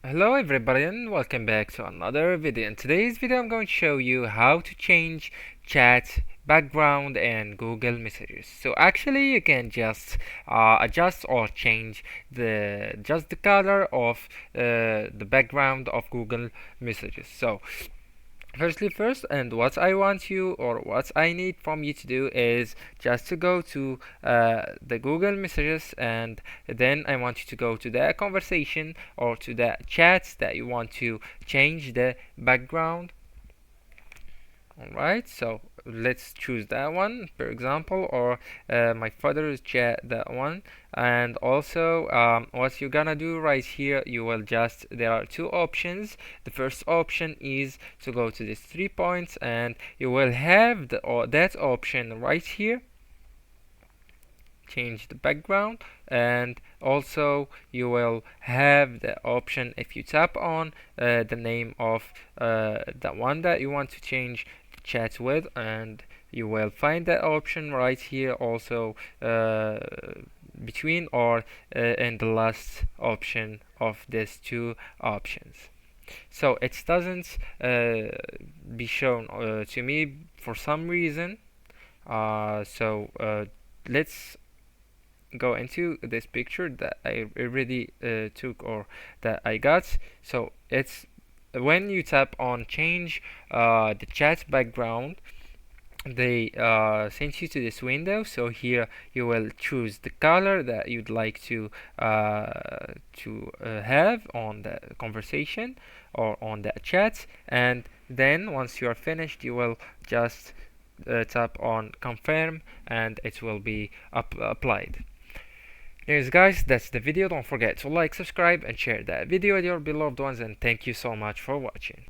Hello everybody and welcome back to another video. In today's video I'm going to show you how to change chat background and Google Messages. So actually you can just adjust or change the color of the background of Google Messages. So first, and what I want you or what I need from you to do is just to go to the Google Messages, and then I want you to go to the conversation or to the chats that you want to change the background. Alright, so let's choose that one, for example, or my father's chat, that one. And also, what you're gonna do right here, you will just, there are two options. The first option is to go to these 3 points, and you will have that option right here, change the background. And also you will have the option, if you tap on the name of the one that you want to change the chat with, and you will find that option right here also, between or in the last option of these two options. So it doesn't be shown to me for some reason. So let's go into this picture that I already took, or that I got. So it's when you tap on change the chat background, they send you to this window. So here you will choose the color that you'd like to have on the conversation or on the chat, and then once you are finished you will just tap on confirm, and it will be applied. Anyways guys, that's the video. Don't forget to like, subscribe and share that video with your beloved ones, and thank you so much for watching.